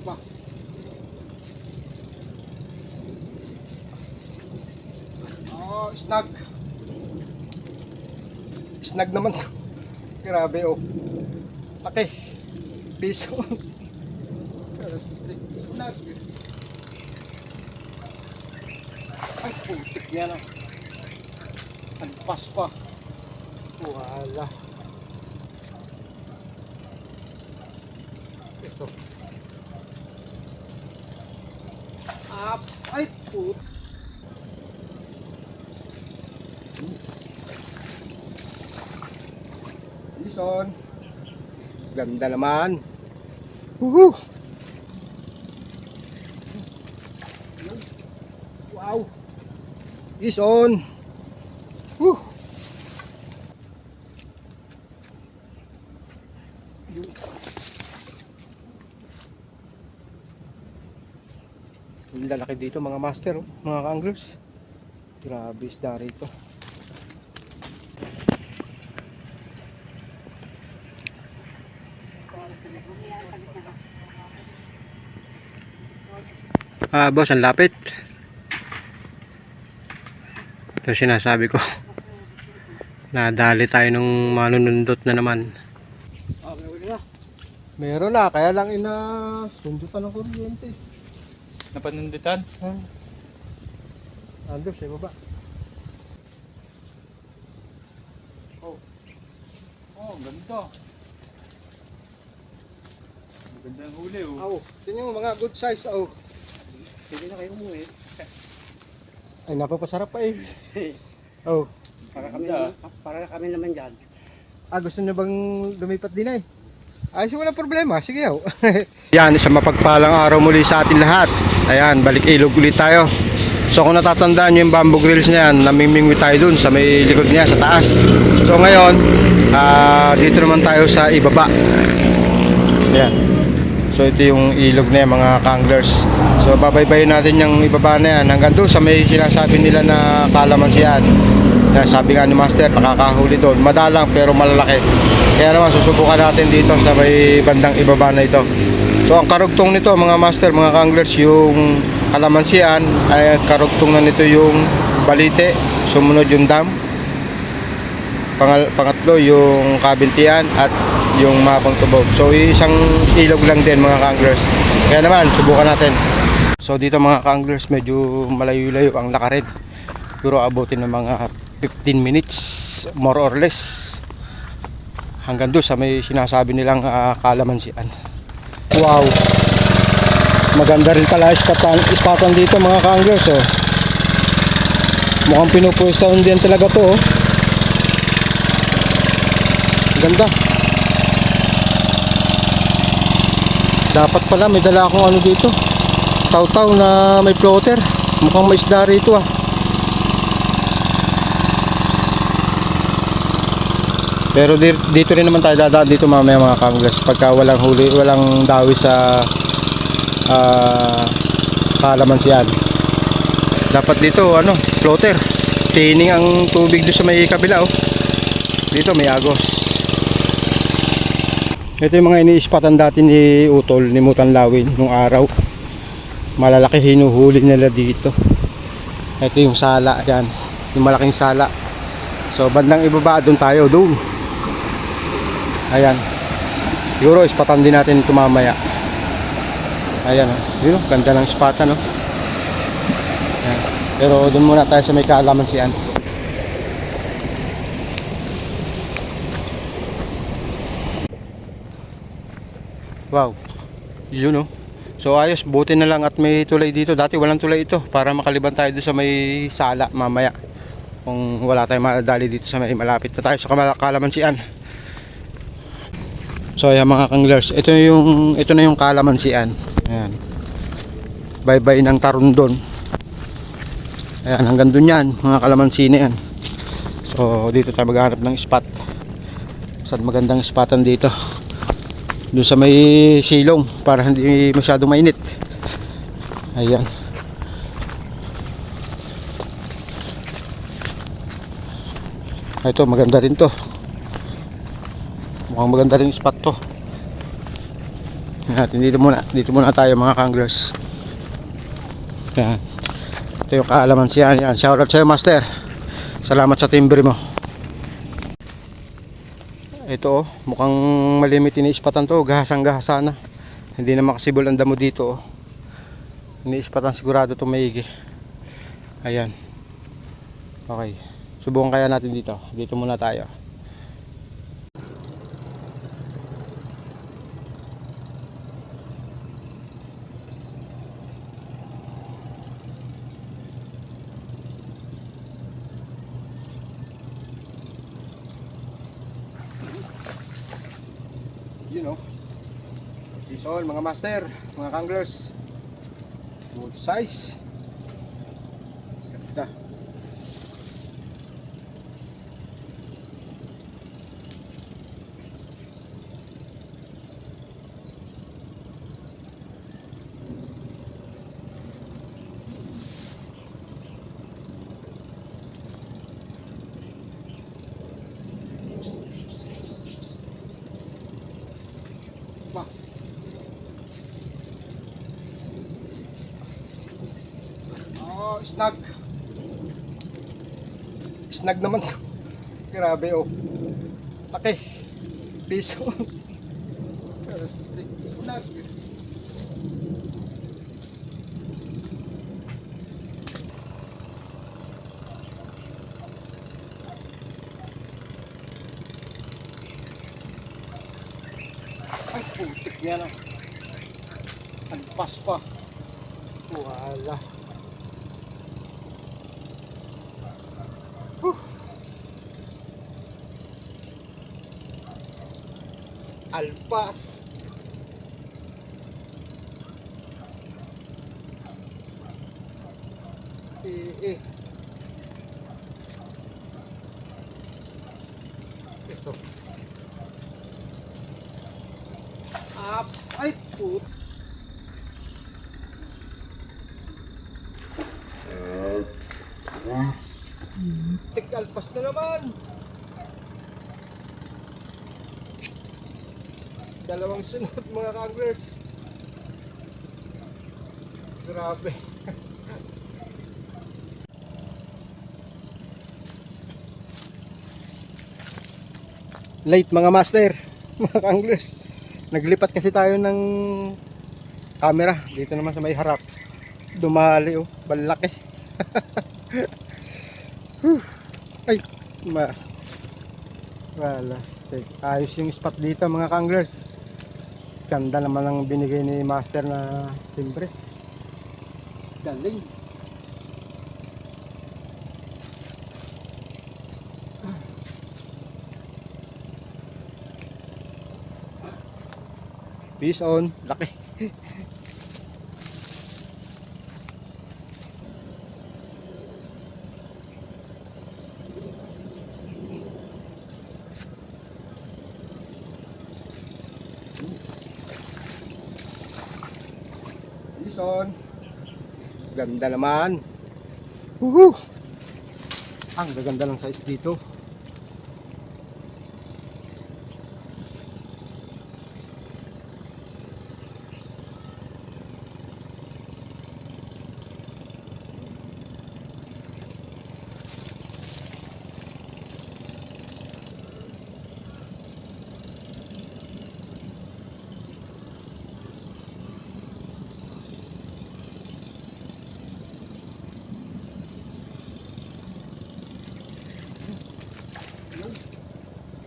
pa. Oh, snag. Snag naman. Grabe oh. Laki. Piso. Snag. Ay, putik yan ah. Alpas pa. Wala. Ito. Ay, put. Lison. Ganda naman. Woohoo! Wow. Lison. Woo. Ang lalaki dito mga master, oh, mga anglers. Grabe isda rito. Boss, ang lapit. Ito sinasabi ko. Nadali tayo nung manunundot na naman. Meron na, kaya lang sundutan ng kuryente. Napanundutan? Ando sa baba. Oh, ganda. Maganda ang huli oh. Oh, yun yung mga good size. Oh. Pwede na kayo umuwi. Ay, napapasarap pa eh. Oh. Para kami naman dyan. Gusto niyo bang lumipat din eh? Ay, so walang problema. Sige ho. Yan, isang mapagpalang araw muli sa atin lahat. Ayan, balik ilog ulit tayo. So kung natatandaan nyo yung bamboo grills na yan, namimingwi tayo dun sa may likod niya, sa taas. So ngayon, dito naman tayo sa ibaba. Ayan. So ito yung ilog na yan, mga kanglers. So babaybayin natin yung ibaba na yan hanggang doon sa may sinasabi nila na kalamansi yan. Sabi nga ni Master, nakakahuli doon. Madalang pero malalaki. Kaya naman susubukan natin dito sa may bandang ibaba na ito. So ang karugtong nito mga Master, mga kanglers, yung kalamansian, ay karugtong na nito yung balite. Sumunod yung dam. Pangatlo yung kabintian at yung mapang tubog. So isang ilog lang din mga kanglers. Kaya naman subukan natin. So dito mga kanglers, medyo malayo-layo ang lakarin. Pero abutin ng mga 15 minutes more or less hanggang doon sa may sinasabi nilang kalamansian. Wow, maganda rin pala ispatan dito mga kanglers oh. Mukhang pinupwestahan din talaga to oh. Ganda. Dapat pala may dala akong ano dito, taw-taw na may floater. Mukhang may isda rito ah. Pero dito rin naman tayo dadaan dito mamaya mga kanglers pagka walang huli, walang dawi sa kalamansian. Dapat dito ano, floater. Tining ang tubig doon sa may kabila oh. Dito may agos. Ito yung mga ini-spatan dati ni Utol, ni Mutan Lawin nung araw. Malalaki hinuhuli nila dito. Ito yung sala yan, yung malaking sala. So bandang ibaba doon tayo doon. Ayan. Siguro ispatan din natin ito mamaya. Ayan oh. Yun, ganda ng ispatan oh. Ayan. Pero doon muna tayo sa may kalamansian. Wow. Yun oh. So ayos, buti na lang at may tulay dito. Dati walang tulay ito para makaliban tayo doon sa may sala mamaya. Kung wala tayong madali dito sa may malapit na tayo sa kalamansian. So ayan mga kanglers, ito na yung kalamansian. Ayan. Bye-bye ng Tarundon. Ayan, hanggang dun yan, mga kalamansi na yan. So dito tayo maghanap ng spot. Saan magandang spotan dito? Doon sa may silong para hindi masyado mainit. Ayan. Ito maganda rin to. Mukhang maganda rin spot to. natin dito muna tayo mga kanglers. Yan. Ito yung kaalaman siya. Yan. Shoutout sa'yo master. Salamat sa timbre mo. Ito oh, mukhang malimit iniispatan to. Gahasang gahasa na. Hindi na makasibol ang damo dito oh. Iniispatan sigurado to maigi. Ayan. Okay. Subukan kaya natin dito. Dito muna tayo. You know. This all mga master, mga kanglers. Good size. Ganda. Oh, snag. Snag naman to. Grabe oh. Laki. Piso. Snag. Ay, putik niya na. Alpas pa. Wala. Alpas. Ito. Ay, put. Tik alpas na naman. Dalawang sunod mga kanglers. Grabe. Late mga master, mga kanglers. Naglipat kasi tayo ng camera dito naman sa may harap. Dumali oh, balaki. Ay, wala. Ayos yung spot dito mga kanglers. Ganda naman ang binigay ni master na timbre. Galing. Peace on. Laki. Peace on. Ganda naman. Woohoo! Ang gaganda ng size dito.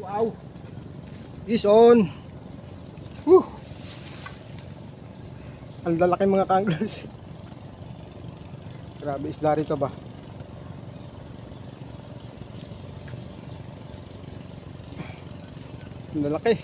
Wow! Is on! Woo! Ang lalaki mga kanglers. Grabe isda rito ba? Ang lalaki.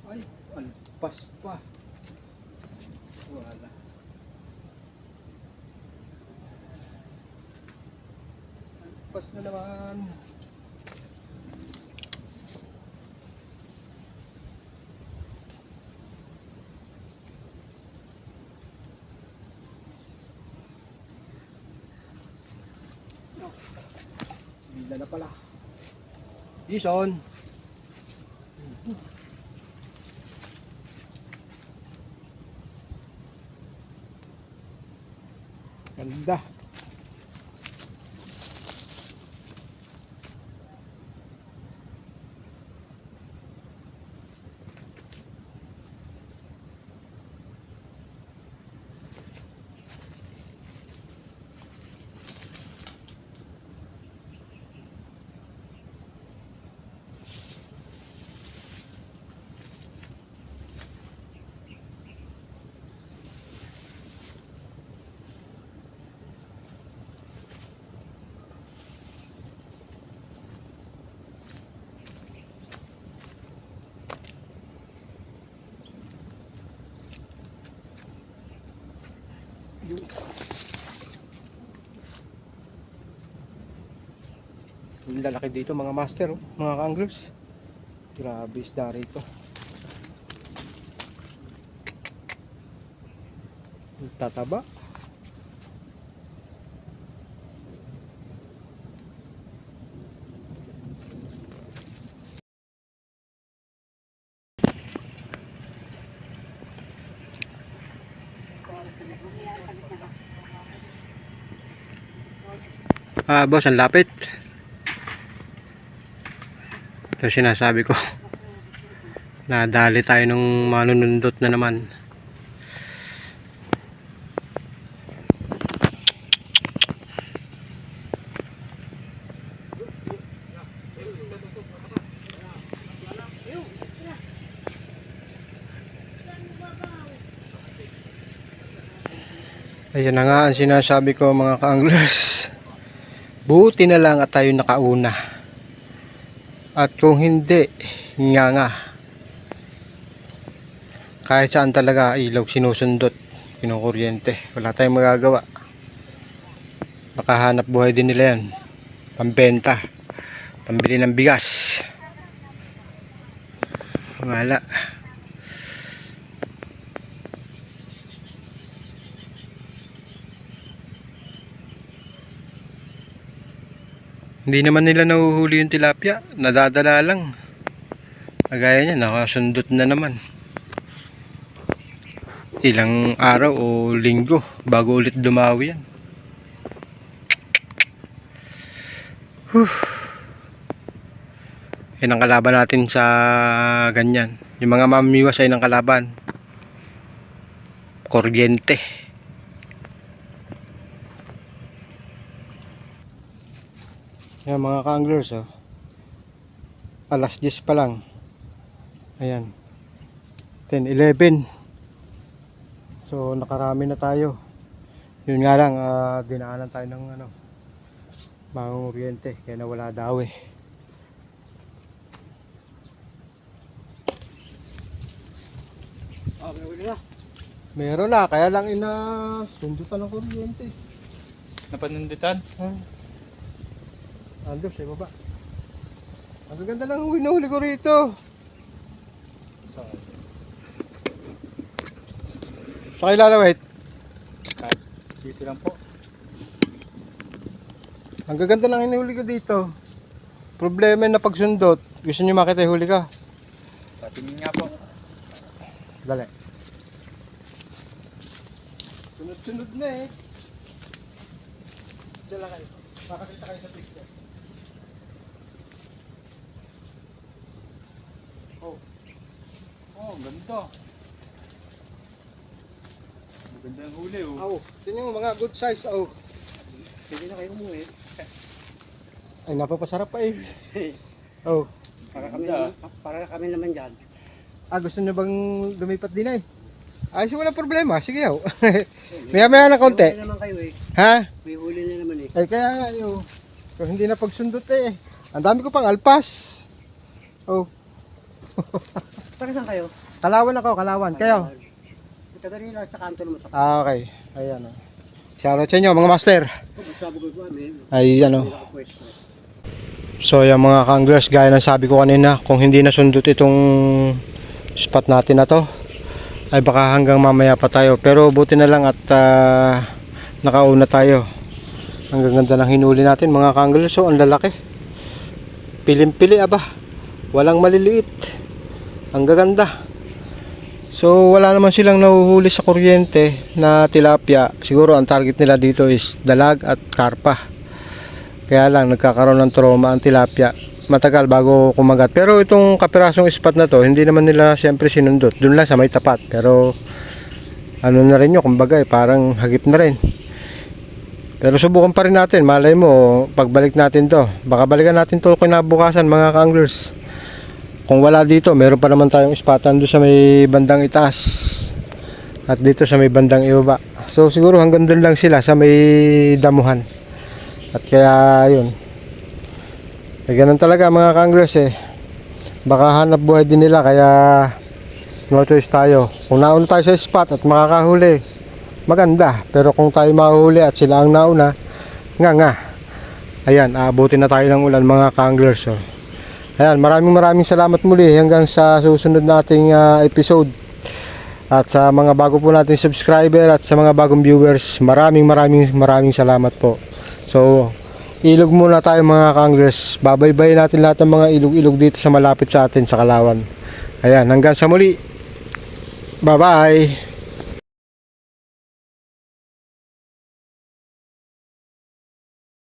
Ay, alpas pa. Wala. Alpas na naman. Bila na pala. Jason. Ganda. Yung lalaki dito mga master, oh, mga ka-anglers. Grabe isda rito. Tataba. Boss, ang lapit. Ito sinasabi ko. Nadali tayo ng manunundot na naman. Ayan na nga ang sinasabi ko mga ka-anglers. Buti na lang at tayo nakauna. At kung hindi, nga. Kahit saan talaga ilog sinusundot, kinukuryente. Wala tayong magagawa. Nakahanap buhay din nila yan. Pambenta. Pambili ng bigas. Wala. Hindi naman nila nahuhuli yung tilapia, nadadala lang. Kagaya niya, nakasundot na naman. Ilang araw o linggo bago ulit dumawi yan. Yan ang kalaban natin sa ganyan. Yung mga mamiwas ay ng kalaban. Kuryente. Ayan mga ka-anglers, oh. Alas 10 pa lang. Ayan. 10, 11. So nakarami na tayo. Yun nga lang, dinaanan tayo ng Bagong Oriente, kaya nawala daw eh. Meron na, kaya lang sundutan ng kuryente. Napanundutan? Ando sa baba. Ang ganda ng hinahuli ko rito. Sa kilala, wait. Dito lang po. Ang gaganda ng hinahuli ko dito. Problema na pagsundot. Gusto niyo makita yung huli ka? Patingin nga po. Dali. Sunod-sunod na eh. Diyan lang kayo. Makakita kayo sa picture. Oh, ganda. Maganda ang huli, oh. Oh, tingnan mo mga good size. Oh. Pwede na kayo umuwi. Ay, napapasarap pa eh. Oh. Para kami naman dyan. Gusto niyo bang lumipat din eh? Ay, wala problema. Sige, oh. Maya-maya na konti. May huli na naman kayo eh. Ha? May huli na naman eh. Ay, kaya nga, oh. Kung hindi na pagsundot eh. Ang dami ko pang alpas. Oh. Para saan kayo? Kalawan ako, Kalawan. Kayo? Taga rin lang sa kanto naman. Okay. Ayan, oh. Shoutout sa inyo, mga master. Sabi ko amin. Ay, ano. So, yung mga ka-anglers, gaya ng sabi ko kanina, kung hindi nasundot itong spot natin na to, ay baka hanggang mamaya pa tayo. Pero buti na lang at nakauna tayo. Ang gaganda ng hinuli natin mga kanglers. So, ang lalaki. Pilim-pili aba. Walang maliliit. Ang gaganda. So, wala naman silang nahuhuli sa kuryente na tilapia. Siguro ang target nila dito is dalag at karpa. Kaya lang, nagkakaroon ng trauma ang tilapia. Matagal bago kumagat. Pero itong kapirasong spot na to, hindi naman nila siyempre sinundot. Doon lang sa may tapat. Pero ano na rin yun, kumbaga parang hagip na rin. Pero subukan pa rin natin. Malay mo, pagbalik natin to. Baka balikan natin to kinabukasan mga kanglers. Kung wala dito, meron pa naman tayong ispatan doon sa may bandang itaas. At dito sa may bandang ibaba. So siguro hanggang doon lang sila sa may damuhan. At kaya yun. Ganun talaga mga kanglers baka hanap buhay din nila kaya no choice tayo. Kung nauna tayo sa spot at makakahuli, maganda. Pero kung tayo mahuli at sila ang nauna, nga. Ayan, aabutin na tayo ng ulan mga kanglers. Ayan, maraming salamat muli hanggang sa susunod nating episode. At sa mga bago po nating subscriber at sa mga bagong viewers, maraming salamat po. So, ilog muna tayo mga kanglers. Babaybayin natin lahat ng mga ilog-ilog dito sa malapit sa atin sa Kalawan. Ayan, hanggang sa muli. Bye-bye.